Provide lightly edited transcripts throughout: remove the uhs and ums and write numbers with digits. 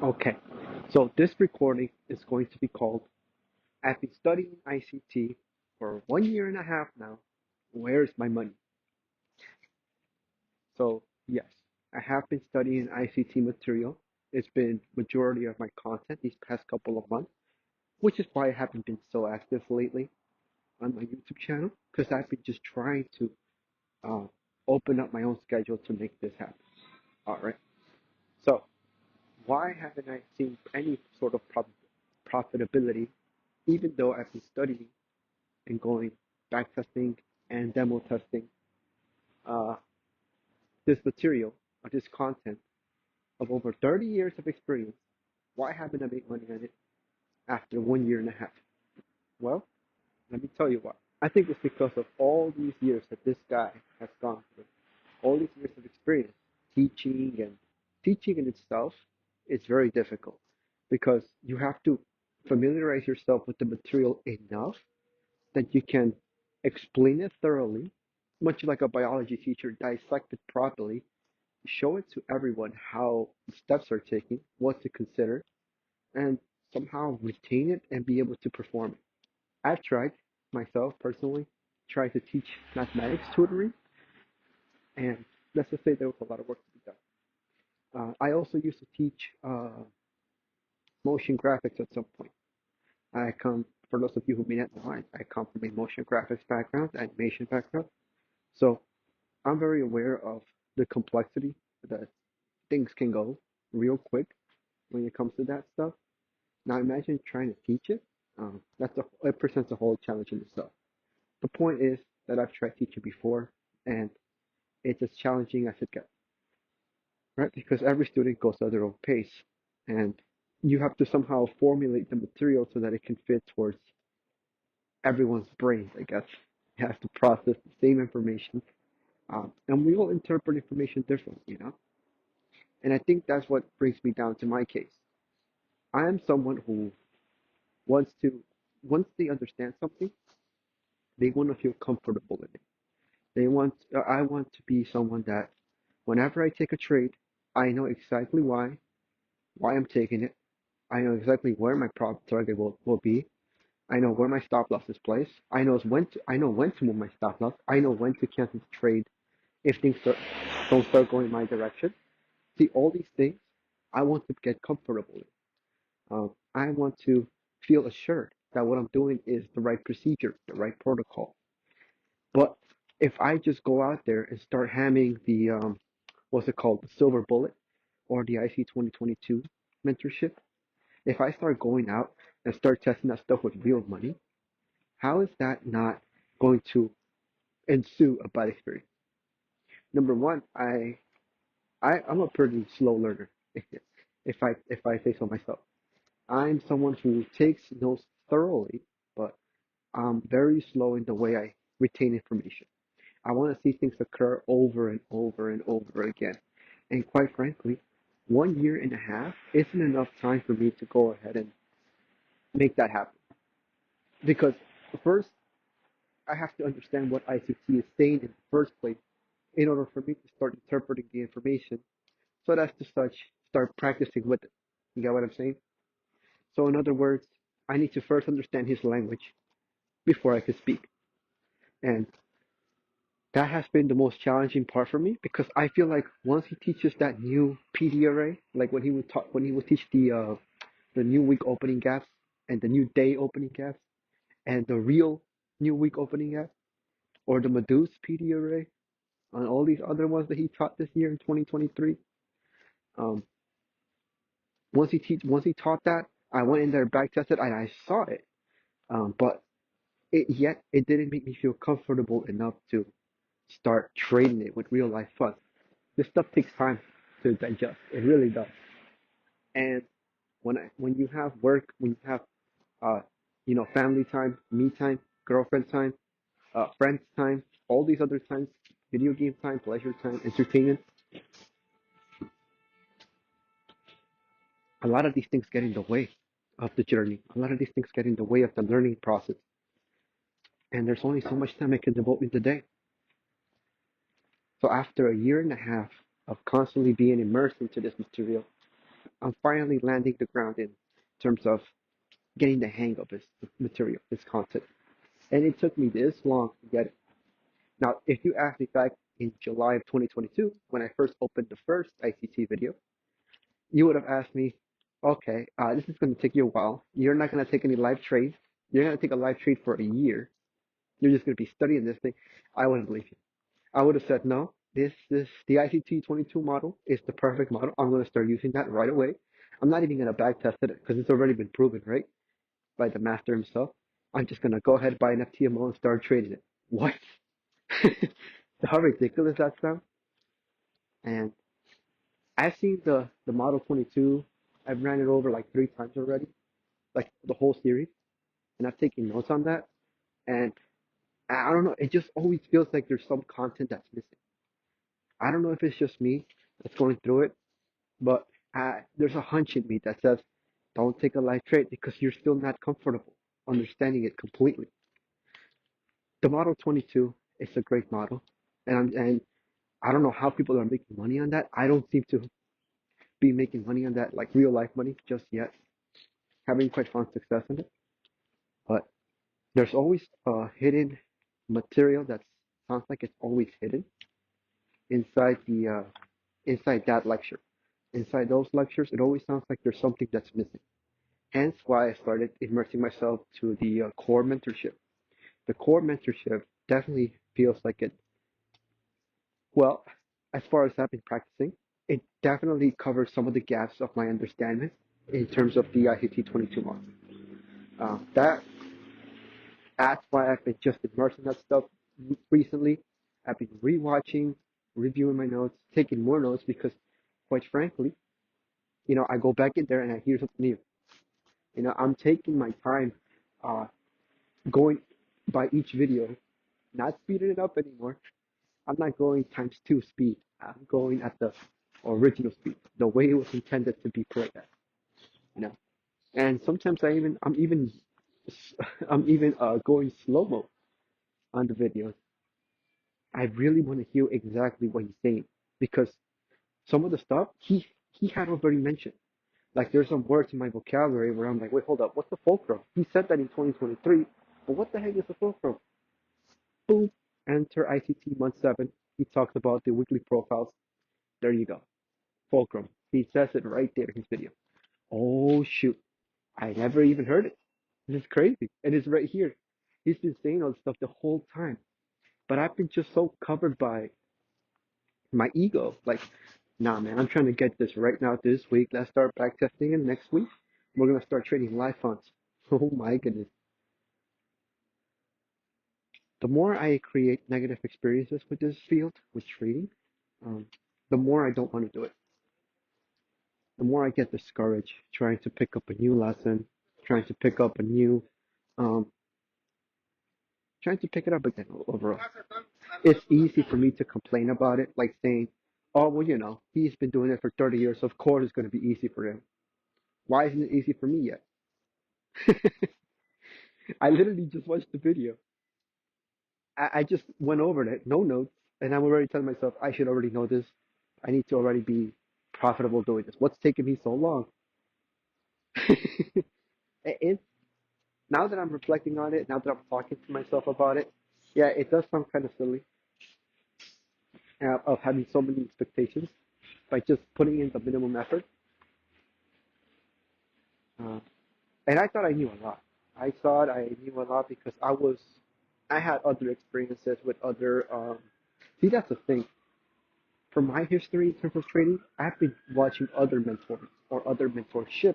Okay, so this recording is going to be called I've been studying ICT for 1 year and a half now. Where's my money? So, yes, I have been studying ICT material. It's been majority of my content these past couple of months, which is why I haven't been so active lately on my YouTube channel, because I've been just trying to uh, open up my own schedule to make this happen. All right. So, why haven't I seen any sort of profitability, even though I've been studying and going back testing and demo testing uh, this material or this content of over 30 years of experience? Why haven't I made money on it after 1 year and a half? Well, let me tell you why. I think it's because of all these years that this guy has gone through, all these years of experience teaching, and teaching in itself is very difficult because you have to familiarize yourself with the material enough that you can explain it thoroughly, much like a biology teacher, dissect it properly, show it to everyone how the steps are taken, what to consider, and somehow retain it and be able to perform it. I've tried myself personally, tried to teach mathematics tutoring, and let's just say there was a lot of work to be done. I also used to teach motion graphics at some point. For those of you who may not know, I come from a motion graphics background, animation background. So I'm very aware of the complexity that things can go real quick when it comes to that stuff. Now imagine trying to teach it. It presents a whole challenge in itself. The point is that I've tried teaching before, and it's as challenging as it gets, right? Because every student goes at their own pace, and you have to somehow formulate the material so that it can fit towards everyone's brains, I guess. You have to process the same information, and we all interpret information differently. And I think that's what brings me down to my case. I am someone who wants to, once they understand something, they want to feel comfortable in it. I want to be someone that whenever I take a trade, I know exactly why I'm taking it. I know exactly where my profit target will be. I know where my stop loss is placed. I know when to move my stop loss. I know when to cancel the trade if don't start going my direction. See, all these things I want to get comfortable in. I want to feel assured that what I'm doing is the right procedure, the right protocol. But if I just go out there and start hamming the what's it called, the silver bullet or the IC 2022 mentorship, if I start going out and start testing that stuff with real money, how is that not going to ensue a bad experience? Number one, I'm a pretty slow learner, if I say so myself. I'm someone who takes notes thoroughly, but I'm very slow in the way I retain information. I want to see things occur over and over and over again. And quite frankly, 1 year and a half isn't enough time for me to go ahead and make that happen. Because first, I have to understand what ICT is saying in the first place in order for me to start interpreting the information so that's to such start practicing with it. You get what I'm saying? So in other words, I need to first understand his language before I can speak. And that has been the most challenging part for me because I feel like once he teaches that new PD array, like when he would teach the new week opening gaps and the new day opening gaps and the real new week opening gap or the Meduse PD array and all these other ones that he taught this year in 2023. Um, once he taught that, I went in there back tested and I saw it. But it didn't make me feel comfortable enough to start trading it with real life funds. This stuff takes time to digest. It really does. And when you have work, when you have uh, family time, me time, girlfriend time, friends time, all these other times, video game time, pleasure time, entertainment, a lot of these things get in the way of the journey. A lot of these things get in the way of the learning process. And there's only so much time I can devote in the day. So after a year and a half of constantly being immersed into this material, I'm finally landing the ground in terms of getting the hang of this material, this content. And it took me this long to get it. Now, if you asked me back in July of 2022, when I first opened the first ICT video, you would have asked me, okay, this is going to take you a while. You're not going to take any live trades. You're going to take a live trade for a year. You're just going to be studying this thing. I wouldn't believe you. I would have said, no, the ICT 22 model is the perfect model. I'm going to start using that right away. I'm not even going to back test it because it's already been proven, right? By the master himself. I'm just going to go ahead, buy an FTMO and start trading it. What? How ridiculous that sounds? And I've seen the Model 22. I've ran it over like 3 times already, like the whole series, and I've taken notes on that. And I don't know, it just always feels like there's some content that's missing. I don't know if it's just me that's going through it, but there's a hunch in me that says, don't take a live trade because you're still not comfortable understanding it completely. The Model 22 is a great model, and I don't know how people are making money on that. I don't seem to be making money on that, like real life money, just yet. Having quite fun success in it, but there's always a hidden material that sounds like it's always hidden inside the inside that lecture. Inside those lectures, it always sounds like there's something that's missing. Hence why I started immersing myself to the core mentorship. The core mentorship definitely feels like it. Well, as far as I've been practicing, it definitely covers some of the gaps of my understanding in terms of the ICT 22 model. That's why I've been just immersed in that stuff recently. I've been rewatching, reviewing my notes, taking more notes because, quite frankly, I go back in there and I hear something new. I'm taking my time, uh, going by each video, not speeding it up anymore. I'm not going times two speed. I'm going at the original speed, the way it was intended to be played at. You know, and sometimes I'm even going slow mo on the videos. I really want to hear exactly what he's saying because some of the stuff he had already mentioned. Like there's some words in my vocabulary where I'm like, wait, hold up, what's the fulcrum? He said that in 2023, but what the heck is the fulcrum? Boom, enter ICT month 7. He talks about the weekly profiles. There you go, fulcrum. He says it right there in his video. Oh shoot, I never even heard it. This is crazy, and it's right here. He's been saying all this stuff the whole time, but I've been just so covered by my ego. Like, nah, man, I'm trying to get this right now this week. Let's start backtesting it next week. We're gonna start trading live funds. Oh my goodness. The more I create negative experiences with this field, with trading, um, the more I don't want to do it. The more I get discouraged trying to pick up a new lesson, trying to pick up a new, um, trying to pick it up again overall. It's easy for me to complain about it, like saying, oh, well, he's been doing it for 30 years. Of course, it's going to be easy for him. Why isn't it easy for me yet? I literally just watched the video. I just went over it, no notes, and I'm already telling myself I should already know this. I need to already be profitable doing this. What's taking me so long? it, Now that I'm reflecting on it, now that I'm talking to myself about it, yeah, it does sound kind of silly of having so many expectations by just putting in the minimum effort. Uh, and I thought I knew a lot. I thought I knew a lot because I had other experiences with other. See, that's the thing. From my history in terms of trading, I've been watching other mentors or other mentorships.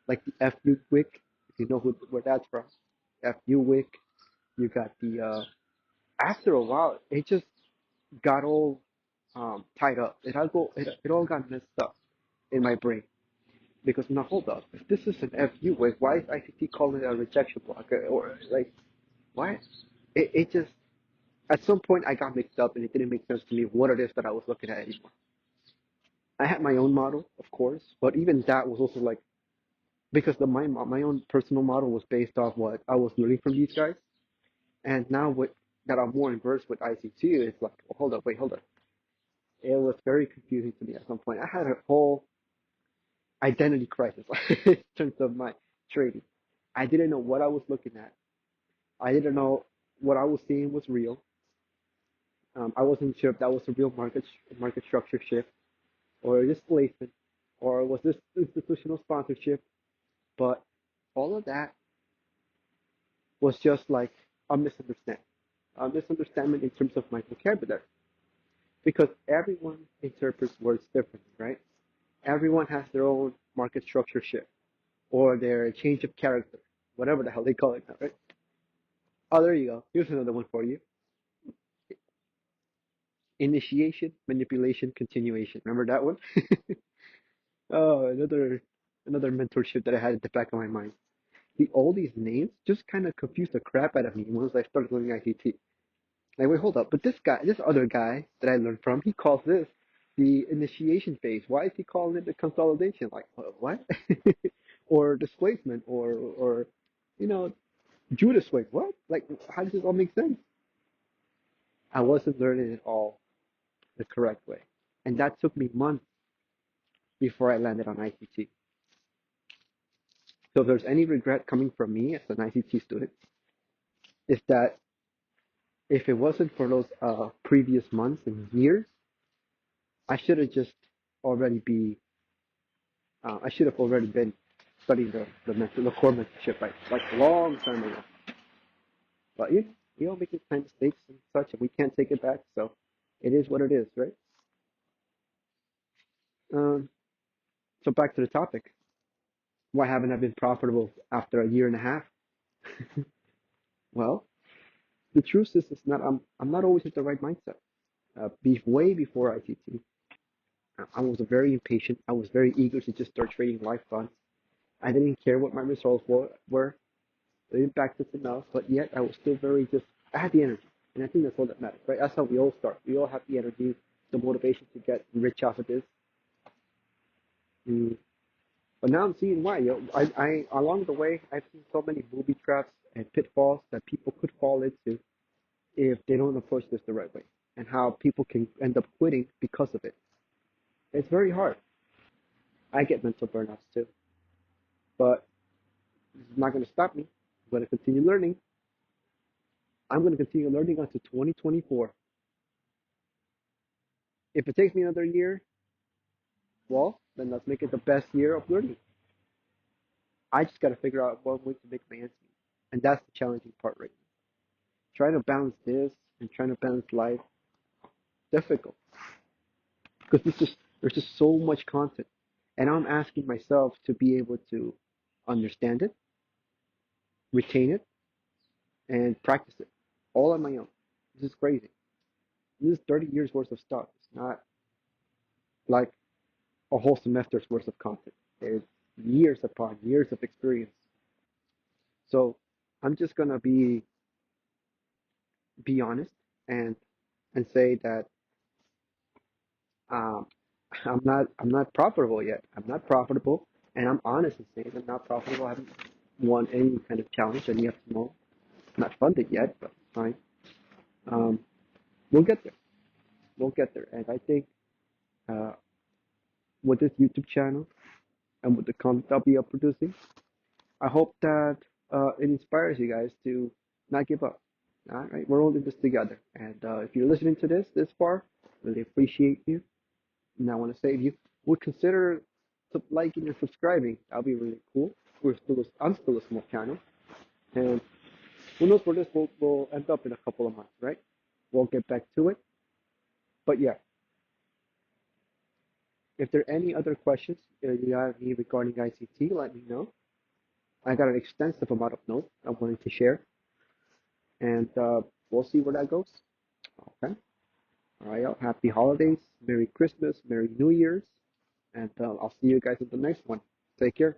Like the FU Wick, if you know where that's from. FU Wick. You got the. After a while, it just got all tied up. It all got messed up in my brain because now hold up. If this is an FU Wick, why is ICT calling it a rejection block? Or like why? It just at some point I got mixed up and it didn't make sense to me what it is that I was looking at anymore. I had my own model, of course, but even that was also like because my own personal model was based off what I was learning from these guys, and now with that I'm more immersed with ICT, it's like hold up, wait, hold up. It was very confusing to me at some point. I had a whole identity crisis in terms of my trading. I didn't know what I was looking at. I didn't know what I was seeing was real. I wasn't sure if that was a real market structure shift or a displacement or was this institutional sponsorship. But all of that was just like a misunderstanding. A misunderstanding in terms of my vocabulary. Because everyone interprets words differently, right? Everyone has their own market structure shift or their change of character, whatever the hell they call it now, right? Oh, there you go. Here's another one for you. Initiation, manipulation, continuation. Remember that one? Oh, another mentorship that I had at the back of my mind. All these names just kind of confused the crap out of me once I started learning ICT. Like, wait, hold up. But this other guy that I learned from, he calls this the initiation phase. Why is he calling it the consolidation? Like, what? Or displacement, or you know, Judas way. What? Like, how does this all make sense? I wasn't learning it all the correct way, and that took me months before I landed on ICT. So if there's any regret coming from me as an ICT student, is that if it wasn't for those previous months and years, I should have just already be I should have already been studying the core mentorship like a long time ago. But you all make these kind of mistakes and such, and we can't take it back. So it is what it is, right? Um, so back to the topic. Why haven't I been profitable after a year and a half? Well, the truth is not I'm not always at the right mindset. Way before ICT, I was very impatient. I was very eager to just start trading live funds. I didn't care what my results were. The impact is enough, but yet I was still very just, I had the energy. And I think that's all that matters, right? That's how we all start. We all have the energy, the motivation to get rich off of this. Mm. But now I'm seeing why. Along the way, I've seen so many booby traps and pitfalls that people could fall into if they don't approach this the right way, and how people can end up quitting because of it. It's very hard. I get mental burnouts too, but it's not going to stop me. I'm going to continue learning. I'm going to continue learning until 2024. If it takes me another year, well, then let's make it the best year of learning. I just got to figure out one way to make my ends meet. And that's the challenging part right now. Trying to balance this and trying to balance life, difficult. Because there's just so much content. And I'm asking myself to be able to understand it, retain it, and practice it all on my own. This is crazy. This is 30 years worth of stuff. It's not like a whole semester's worth of content. There's years upon years of experience. So I'm just gonna be honest and say that um, I'm not profitable yet. I'm not profitable, and I'm honest in saying I'm not profitable. I haven't won any kind of challenge, any FMO. Not funded yet, but fine. Um, we'll get there. We'll get there, and I think uh, with this YouTube channel and with the content I'll be producing, I hope that it inspires you guys to not give up. All right, we're all in this together, and if you're listening to this far, really appreciate you. And I want to say if you would consider liking and subscribing, that'll be really cool. I'm still a small channel, and who knows where this will end up in a couple of months, right? We'll get back to it. But yeah, if there are any other questions you have me regarding ICT, let me know. I got an extensive amount of notes I wanted to share, and we'll see where that goes. Okay. All right, y'all. Happy holidays, Merry Christmas, Merry New Year's, and I'll see you guys at the next one. Take care.